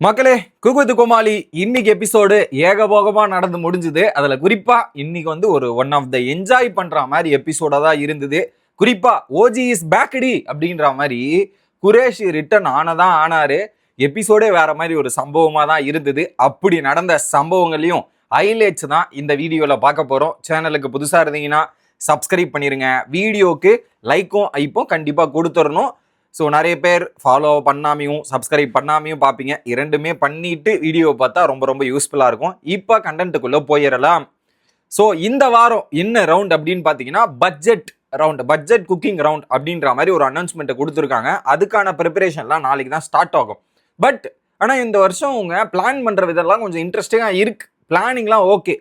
மக்களே, cook with கோமாளி இன்னைக்கு episode ஏகபோகமா நடந்து முடிஞ்சுது. அதுல குறிப்பா இன்னைக்கு வந்து ஒரு ஒன் ஆஃப் த என்ஜாய் பண்ற மாதிரி எபிசோடா தான் இருந்தது. குறிப்பா ஓஜி இஸ் பேக்கடி அப்படின்ற மாதிரி குரேஷ் ரிட்டர்ன் ஆனதான் ஆனாரு. எபிசோடே வேற மாதிரி ஒரு சம்பவமா தான் இருந்தது. அப்படி நடந்த சம்பவங்களையும் ஹைலைட்ஸ் தான் இந்த வீடியோல பார்க்க போறோம். சேனலுக்கு புதுசா இருந்தீங்கன்னா சப்ஸ்கிரைப் பண்ணிருங்க. வீடியோக்கு லைக்கும் ஐப்பும் கண்டிப்பா கொடுத்துடணும். ஸோ நிறைய பேர் ஃபாலோ பண்ணாமையும் சப்ஸ்கிரைப் பண்ணாமையும் பார்ப்பீங்க. இரண்டுமே பண்ணிட்டு வீடியோ பார்த்தா ரொம்ப ரொம்ப யூஸ்ஃபுல்லாக இருக்கும். இப்போ கண்டென்ட்டுக்குள்ளே போயிடலாம். ஸோ இந்த வாரம் என்ன ரவுண்ட் அப்படின்னு பார்த்தீங்கன்னா பட்ஜெட் குக்கிங் ரவுண்ட் அப்படின்ற மாதிரி ஒரு அனௌன்ஸ்மெண்ட்டை கொடுத்துருக்காங்க. அதுக்கான ப்ரிப்பரேஷன்லாம் நாளைக்கு தான் ஸ்டார்ட் ஆகும். பட் ஆனால் இந்த வருஷம் அவங்க பிளான் பண்ணுற விதம்லாம் கொஞ்சம் இன்ட்ரெஸ்டிங்காக இருக்குது. பிளானிங்லாம் ஓகே.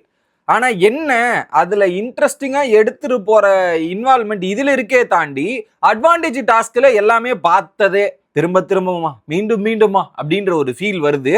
ஆனால் என்ன அதில் இன்ட்ரெஸ்டிங்காக எடுத்துகிட்டு போகிற இன்வால்மெண்ட் இதில் இருக்கே தாண்டி அட்வான்டேஜ் டாஸ்கில் எல்லாமே பார்த்ததே திரும்ப திரும்பமா மீண்டுமா அப்படின்ற ஒரு ஃபீல் வருது.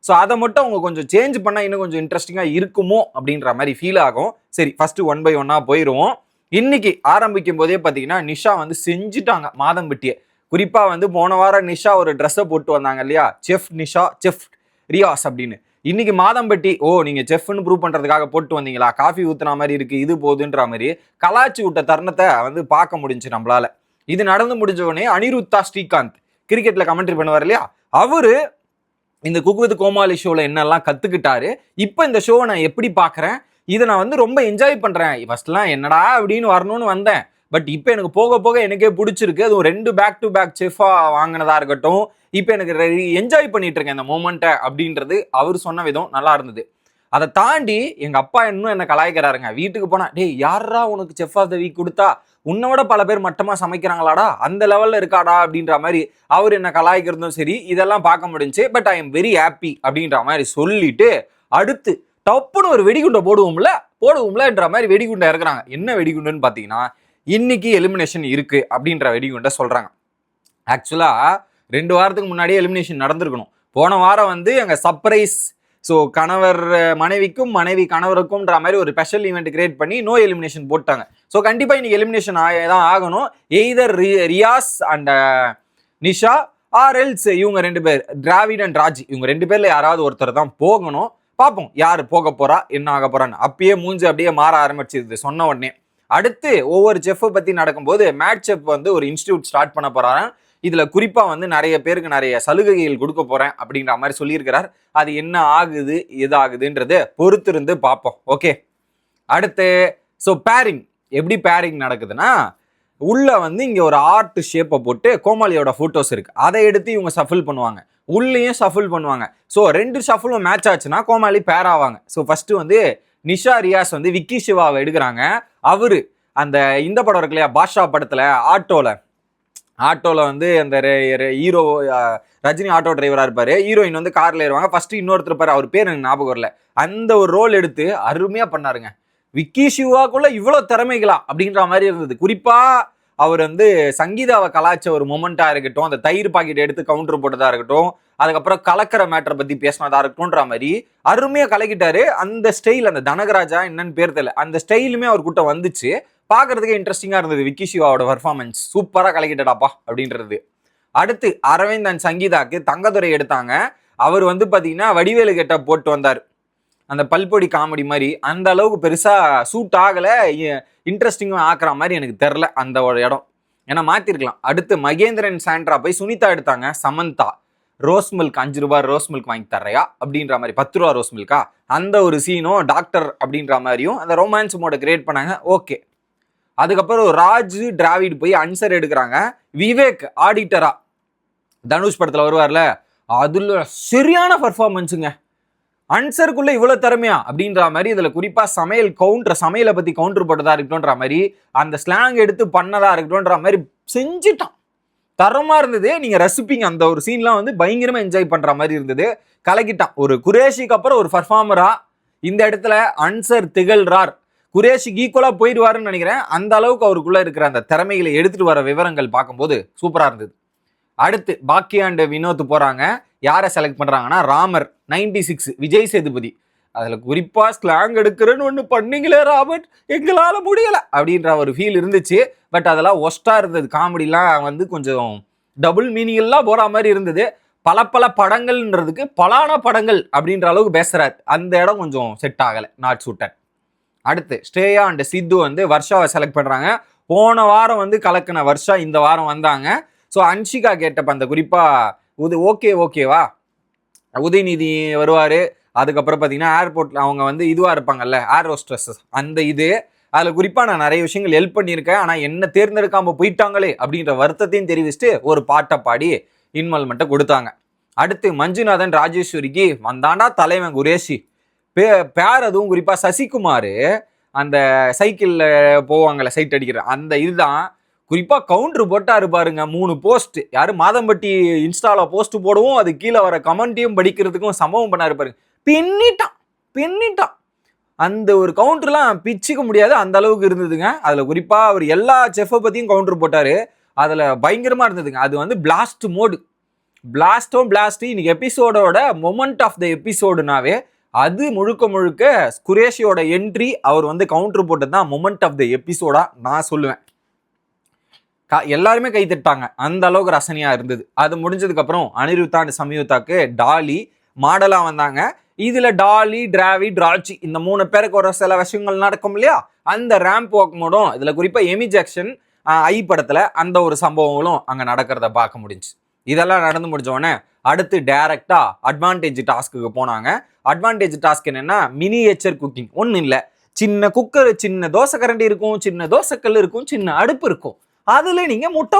ஸோ அதை மட்டும் அவங்க கொஞ்சம் சேஞ்ச் பண்ணால் இன்னும் கொஞ்சம் இன்ட்ரெஸ்டிங்காக இருக்குமோ அப்படின்ற மாதிரி ஃபீல் ஆகும். சரி, ஃபஸ்ட்டு 1 by 1 போயிடுவோம். இன்னைக்கு ஆரம்பிக்கும் போதே பார்த்தீங்கன்னா நிஷா வந்து செஞ்சுட்டாங்க மாதம்பட்டியை. குறிப்பாக வந்து போன வாரம் நிஷா ஒரு ட்ரெஸ்ஸை போட்டு வந்தாங்க இல்லையா, செஃப் நிஷா செஃப் ரியாஸ் அப்படின்னு. இன்னைக்கு மாதம்பட்டி நீங்க செஃப்னு ப்ரூவ் பண்றதுக்காக போட்டு வந்தீங்களா, காஃபி ஊத்துன மாதிரி இருக்கு இது போதுன்ற மாதிரி கலாச்சி விட்ட தருணத்தை வந்து பார்க்க முடிஞ்சு நம்மளால. இது நடந்து முடிஞ்ச உடனே அனிருத்தா ஸ்ரீகாந்த் கிரிக்கெட்ல கமெண்ட்ரி பண்ணுவார் இல்லையா, அவரு இந்த குக் வித் கோமாளி ஷோல என்னெல்லாம் கத்துக்கிட்டாரு, இப்போ இந்த ஷோவை நான் எப்படி பாக்குறேன், இதை நான் வந்து ரொம்ப என்ஜாய் பண்றேன். ஃபர்ஸ்ட்லாம் என்னடா அப்படின்னு வரணும்னு வந்தேன், பட் இப்போ எனக்கு போக போக எனக்கே பிடிச்சிருக்கு. அதுவும் 2 பேக் டு பேக் செஃபா வாங்கினதா இருக்கட்டும், இப்போ எனக்கு என்ஜாய் பண்ணிட்டு இருக்கேன் இந்த மூமெண்ட்டை அப்படின்றது அவர் சொன்ன விதம் நல்லா இருந்தது. அதை தாண்டி எங்க அப்பா இன்னும் என்ன கலாய்க்கிறாருங்க. வீட்டுக்கு போனா, டேய் யாரா உனக்கு செஃப் ஆஃப் த வீக் கொடுத்தா, உன்னோட பல பேர் மட்டமா சமைக்கிறாங்களாடா, அந்த லெவல்ல இருக்காடா அப்படின்ற மாதிரி அவர் என்ன கலாய்க்கிறதும் சரி இதெல்லாம் பார்க்க முடிஞ்சு. But I am very happy அப்படின்ற மாதிரி சொல்லிட்டு அடுத்து டப்புன்னு ஒரு வெடிகுண்டை போடுவோம்லன்ற மாதிரி வெடிகுண்டை இறக்குறாங்க. என்ன வெடிகுண்டுன்னு பார்த்தீங்கன்னா, இன்னைக்கு எலிமினேஷன் இருக்கு அப்படின்ற வெடிகுண்டை சொல்றாங்க. ஆக்சுவலா 2 வாரத்துக்கு முன்னாடியே எலிமினேஷன் நடந்திருக்கணும். போன வாரம் வந்து எங்க சர்ப்ரைஸ், ஸோ கணவர் மனைவிக்கும் மனைவி கணவருக்கும்ன்ற மாதிரி ஒரு ஸ்பெஷல் ஈவெண்ட் கிரியேட் பண்ணி நோ எலிமினேஷன் போட்டாங்க. ஸோ கண்டிப்பாக இன்னைக்கு எலிமினேஷன் தான் ஆகணும். Either Riaz and Nisha or else இவங்க 2 பேர், டிராவிட் அண்ட் ராஜ், இவங்க 2 பேர்ல யாராவது ஒருத்தர் தான் போகணும். பார்ப்போம் யார் போக போறா என்ன ஆக போறான்னு. அப்பயே மூஞ்சி அப்படியே மாற ஆரம்பிச்சிருது சொன்ன உடனே. அடுத்து ஒவ்வொரு செஃப்பை பத்தி நடக்கும்போது மேட் செஃப் வந்து ஒரு இன்ஸ்டியூட் ஸ்டார்ட் பண்ண போறாங்க. இதுல குறிப்பா வந்து நிறைய பேருக்கு நிறைய சலுகைகள் கொடுக்க போறேன் அப்படின்ற மாதிரி சொல்லியிருக்கிறார். அது என்ன ஆகுது எதாகுதுன்றது பொறுத்திருந்து பார்ப்போம். ஓகே, அடுத்து ஸோ பேரிங் எப்படி பேரிங் நடக்குதுன்னா, உள்ள வந்து இங்க ஒரு ஆர்ட் ஷேப்பை போட்டு கோமாளியோட போட்டோஸ் இருக்கு, அதை எடுத்து இவங்க ஷஃபில் பண்ணுவாங்க, உள்ளேயும் ஷஃபில் பண்ணுவாங்க. ஸோ 2 ஷஃபிலும் மேட்ச் ஆச்சுன்னா கோமாளி பேர் ஆவாங்க. ஸோ ஃபர்ஸ்ட் வந்து நிஷா ரியாஸ் வந்து விக்கி சிவாவை எடுக்கிறாங்க. அவரு அந்த இந்த படம் இருக்கு இல்லையா, பாஷா படத்துல ஆட்டோல வந்து அந்த ஹீரோ ரஜினி ஆட்டோ டிரைவரா இருப்பாரு, ஹீரோயின் வந்து கார்ல ஏறுவாங்க, ஃபர்ஸ்ட் இன்னொருத்தர் பாரு, அவர் பேர் எனக்கு ஞாபகம் வரல, அந்த ஒரு ரோல் எடுத்து அருமையா பண்ணாருங்க. விக்கி சிவாக்குள்ள இவ்வளவு திறமைகளா அப்படின்ற மாதிரி இருந்தது. குறிப்பா அவர் வந்து சங்கீதாவை கலாய்ச்ச ஒரு மொமெண்டா இருக்கட்டும், அந்த தயிர் பாக்கெட் எடுத்து கவுண்டர் போட்டதா இருக்கட்டும், அதுக்கப்புறம் கலக்கிற மேட்டரை பத்தி பேசினதா இருக்கட்டும்ன்ற மாதிரி அருமையா கலக்கிட்டாரு. அந்த ஸ்டைல், அந்த தனகராஜா என்னன்னு பேர் தெரியல, அந்த ஸ்டைலுமே அவர் கூட்ட வந்துச்சு. பார்க்கறதுக்கு இன்ட்ரெஸ்டிங்கா இருந்தது. விக்கி சிவாவோட பர்ஃபார்மன்ஸ் சூப்பரா கலக்கிட்டடாப்பா அப்படின்றது. அடுத்து அரவிந்த் அண்ட் சங்கீதாக்கு தங்கதுரை எடுத்தாங்க. அவர் வந்து பாத்தீங்கன்னா வடிவேலு கெட்ட போட்டு வந்தார், அந்த பல்பொடி காமெடி மாதிரி. அந்த அளவுக்கு பெருசா சூட் ஆகல, இன்ட்ரெஸ்டிங்கும் ஆக்குற மாதிரி எனக்கு தெரில அந்த ஒரு இடம், ஏன்னா மாத்திருக்கலாம். அடுத்து மகேந்திரன் சாண்ட்ரா போய் சுனிதா எடுத்தாங்க. சமந்தா ரோஸ் மில்க் 5 ரூபாய் ரோஸ் மில்க் வாங்கி தர்றையா அப்படின்ற மாதிரி, 10 ரூபா ரோஸ் மில்கா, அந்த ஒரு சீனும் டாக்டர் அப்படின்ற மாதிரியும் அந்த ரொமான்ஸ் மோட கிரியேட் பண்ணாங்க. ஓகே, அதுக்கப்புறம் ராஜ் டிராவிட் போய் அன்சர் எடுக்கிறாங்க. விவேக் ஆடிட்டரா தனுஷ் படத்துல வருவார்ல, அதுல சரியான பர்ஃபார்மன்ஸுங்க. அன்சருக்குள்ள இவ்வளவு திறமையா அப்படின்ற மாதிரி. இதுல குறிப்பா சமையலை பத்தி கவுண்டர் போட்டதா இருக்கட்டும்ன்ற மாதிரி, அந்த ஸ்லாங் எடுத்து பண்ணதா இருக்கட்டும்ன்ற மாதிரி செஞ்சுட்டான். தரமா இருந்தது, நீங்க ரசிப்பீங்க. அந்த ஒரு சீன்லாம் வந்து பயங்கரமா என்ஜாய் பண்ற மாதிரி இருந்தது. கலக்கிட்டான். ஒரு குரேஷிக்கு அப்புறம் ஒரு பர்ஃபார்மரா இந்த இடத்துல அன்சர் திகழ்றார். குரேஷிக்கு ஈக்குவலா போயிடுவாருன்னு நினைக்கிறேன். அந்த அளவுக்கு அவருக்குள்ள இருக்கிற அந்த திறமைகளை எடுத்துட்டு வர விவரங்கள் பார்க்கும்போது சூப்பரா இருந்தது. அடுத்து பாக்கி அண்ட் வினோத் போறாங்க. யாரை செலக்ட் பண்றாங்கன்னா, ராமர் 96 விஜய் சேதுபதி. அதுல குறிப்பா ஸ்லாங் எடுக்கிறேன்னு ஒண்ணு பண்ணீங்களே ராபர்ட், எங்களால முடியல அப்படின்ற ஒரு ஃபீல் இருந்துச்சு. பட் அதெல்லாம் ஒஸ்டா இருந்தது. காமெடிலாம் வந்து கொஞ்சம் டபுள் மீனிங் எல்லாம் போற மாதிரி இருந்தது. பல படங்கள்ன்றதுக்கு பலான படங்கள் அப்படின்ற அளவுக்கு பேசுறாரு. அந்த இடம் கொஞ்சம் செட் ஆகலை, நாட் சூட்டட். அடுத்து ஸ்ரேயா அண்ட் சித்து வந்து வர்ஷாவை செலக்ட் பண்றாங்க. போன வாரம் வந்து கலக்கின வர்ஷா இந்த வாரம் வந்தாங்க. ஸோ அன்ஷிகா கேட்டப்ப அந்த குறிப்பா ஓகேவா உதயநிதி வருவாரு. அதுக்கப்புறம் பார்த்தீங்கன்னா ஏர்போர்ட்ல அவங்க வந்து இதுவா இருப்பாங்கல்ல, ஏர் ஹோஸ்டஸ், அந்த இது அதில் குறிப்பாக நான் நிறைய விஷயங்கள் ஹெல்ப் பண்ணியிருக்கேன். ஆனால் என்ன தேர்ந்தெடுக்காம போயிட்டாங்களே அப்படின்ற வருத்தத்தையும் தெரிவிச்சுட்டு ஒரு பாட்டை பாடி இன்வால்மெண்ட்டை கொடுத்தாங்க. அடுத்து மஞ்சுநாதன் ராஜேஸ்வரிக்கு வந்தாண்டா தலைவன் குரேஷி பேர். அதுவும் குறிப்பாக சசிகுமார் அந்த சைக்கிளில் போவாங்கல்ல சைட் அடிக்கிற அந்த இதுதான் குறிப்பாக கவுண்டர் போட்டாரு பாருங்க. 3 போஸ்ட் யாரு மாதம்பட்டி இன்ஸ்டால போஸ்ட் போடவும் அது கீழே வர கமெண்ட்டையும் படிக்கிறதுக்கும் சம்பவம் பண்ணாரு பாருங்க. பின்னிட்டான் அந்த ஒரு கவுண்டர்லாம் பிச்சுக்க முடியாது, அந்த அளவுக்கு இருந்ததுங்க. அதில் குறிப்பாக அவர் எல்லா செஃப்பை பற்றியும் கவுண்டர் போட்டார். அதில் பயங்கரமாக இருந்ததுங்க. அது வந்து பிளாஸ்ட் மோடு, பிளாஸ்ட். இன்னைக்கு எபிசோடோட மொமெண்ட் ஆஃப் த எபிசோடுனாவே அது முழுக்க குரேஷியோட என்ட்ரி, அவர் வந்து கவுண்டர் போட்டது தான் மொமெண்ட் ஆஃப் த எபிசோடா நான் சொல்லுவேன். எல்லாருமே கை தட்டாங்க, அந்த அளவுக்கு ரசனையா இருந்தது. அது முடிஞ்சதுக்கு அப்புறம் அனிருத்தா அண்ட் சம்யுக்தாக்கு டாலி மாடலா வந்தாங்க. இதுல டாலி, டிராவிட், ராஜி இந்த 3 பேருக்கு ஒரு சில விஷயங்கள் நடக்கும் இல்லையா, அந்த ரேம்ப் வாக் மோடும் இதுல குறிப்பா எமி ஜாக்சன் ஐ படத்துல அந்த ஒரு சம்பவங்களும் அங்க நடக்கிறத பார்க்க முடிஞ்சு. இதெல்லாம் நடந்து முடிஞ்ச உடனே அடுத்து டைரக்டா அட்வான்டேஜ் டாஸ்க்கு போனாங்க. அட்வான்டேஜ் டாஸ்க் என்னன்னா மினியேச்சர் குக்கிங். ஒன்றும் இல்லை, சின்ன குக்கர், சின்ன தோசை கரண்டி இருக்கும், சின்ன தோசைக்கல் இருக்கும், சின்ன அடுப்பு இருக்கும். அதுல நீங்க முட்டை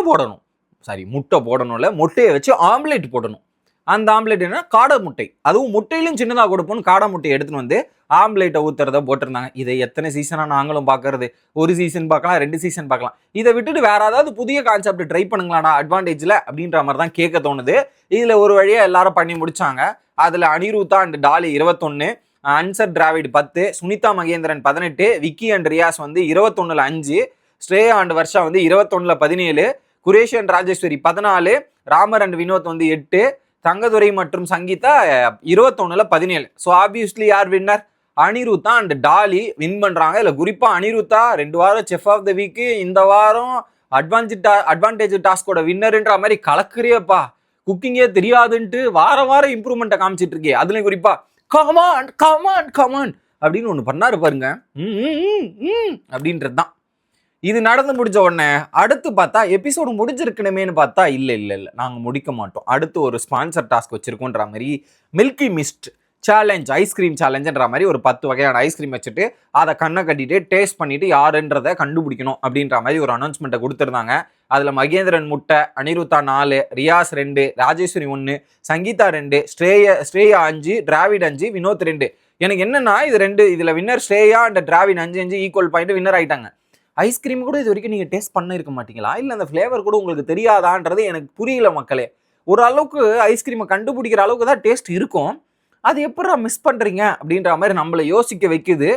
போடணும்ல, முட்டையை வச்சு ஆம்லேட் போடணும். அந்த ஆம்லேட் என்ன, காடை முட்டை, அதுவும் முட்டையிலும் சின்னதாக கொடுப்போம்னு காடை முட்டையை எடுத்துன்னு வந்து ஆம்லேட்டை ஊத்துறத போட்டிருந்தாங்க. இதை எத்தனை சீசனா நாங்களும் பார்க்கறது, ஒரு சீசன் பார்க்கலாம், 2 சீசன் பார்க்கலாம். இதை விட்டுட்டு வேற ஏதாவது புதிய கான்செப்ட் ட்ரை பண்ணுங்களாடா அட்வான்டேஜ்ல அப்படின்ற மாதிரி தான் கேட்க தோணுது. இதுல ஒரு வழியா எல்லாரும் பண்ணி முடிச்சாங்க. அதுல Anirudha and Dolly 21, Ansar Dravid 10, Sunita Mahendran 18, Vicky and Riaz வந்து 21ல் 5, ஸ்ரேயா அண்ட் வர்ஷா வந்து 21ல் 17, குரேஷி அண்ட் ராஜேஸ்வரி 14, ராமர் அண்ட் வினோத் வந்து 8, தங்கதுரை மற்றும் சங்கீதா 21ல் 17. ஸோ ஆப்வியஸ்லி யார் winner? Anirudha and Dolly win பண்றாங்க. இல்லை குறிப்பா அனிருத்தா 2 வாரம் செஃப் ஆஃப் த வீக்கு, இந்த வாரம் அட்வான்டேஜ் டாஸ்கோட வின்னர்ன்ற மாதிரி கலக்குறியப்பா, குக்கிங்கே தெரியாதுன்ட்டு வாரம் இம்ப்ரூவ்மெண்ட்டை காமிச்சிட்டு இருக்கே. அதுலயும் குறிப்பா கமான் அப்படின்னு ஒன்று பண்ணாரு பாருங்க, அப்படின்றது தான். இது நடந்து முடிஞ்ச உடனே அடுத்து பார்த்தா எபிசோடு முடிஞ்சிருக்கணுமேனு பார்த்தா இல்லை நாங்கள் முடிக்க மாட்டோம், அடுத்து ஒரு ஸ்பான்சர் டாஸ்க் வச்சிருக்கோன்ற மாதிரி மில்கி மிஸ்ட் சேலஞ்ச், ஐஸ்கிரீம் சேலஞ்சுன்ற மாதிரி ஒரு 10 வகையான ஐஸ்கிரீம் வச்சுட்டு அதை கண்ணை கட்டிட்டு டேஸ்ட் பண்ணிட்டு யாருன்றதை கண்டுபிடிக்கணும் அப்படின்ற மாதிரி ஒரு அனௌன்ஸ்மெண்ட்டை கொடுத்துருந்தாங்க. அதில் மகேந்திரன் முட்டை, அனிருத்தா 4, ரியாஸ் 2, ராஜேஸ்வரி 1, சங்கீதா 2, ஸ்ரேயா 5, டிராவிட் 5, வினோத் 2. எனக்கு என்னன்னா இது 2, இதில் winner Shreya and Dravid 5 equal point winner ஆயிட்டாங்க. ஐஸ்கிரீம் கூட இது வரைக்கும் நீங்கள் டேஸ்ட் பண்ண இருக்க மாட்டீங்களா, இல்லை அந்த ஃப்ளேவர் கூட உங்களுக்கு தெரியாதான்றது எனக்கு புரியல மக்களே. ஒரு அளவுக்கு ஐஸ்கிரீமை கண்டுபிடிக்கிற அளவுக்கு தான் டேஸ்ட் இருக்கும், அது எப்படா மிஸ் பண்ணுறீங்க அப்படின்ற மாதிரி நம்மளை யோசிக்க வைக்குது.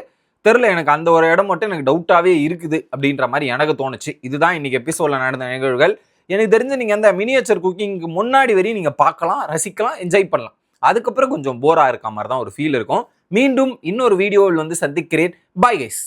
தெரில, எனக்கு அந்த ஒரு இடம் மட்டும் எனக்கு டவுட்டாகவே இருக்குது அப்படின்ற மாதிரி எனக்கு தோணுச்சு. இதுதான் இன்னைக்கு எபிசோடில் நடந்த நிகழ்வுகள். எனக்கு தெரிஞ்சு நீங்கள் அந்த மினியேச்சர் குக்கிங்க்கு முன்னாடி வரையும் நீங்கள் பார்க்கலாம், ரசிக்கலாம், என்ஜாய் பண்ணலாம். அதுக்கப்புறம் கொஞ்சம் போராக இருக்க மாதிரி தான் ஒரு ஃபீல் இருக்கும். மீண்டும் இன்னொரு வீடியோவில் வந்து சந்திக்கிறேன். Bye guys.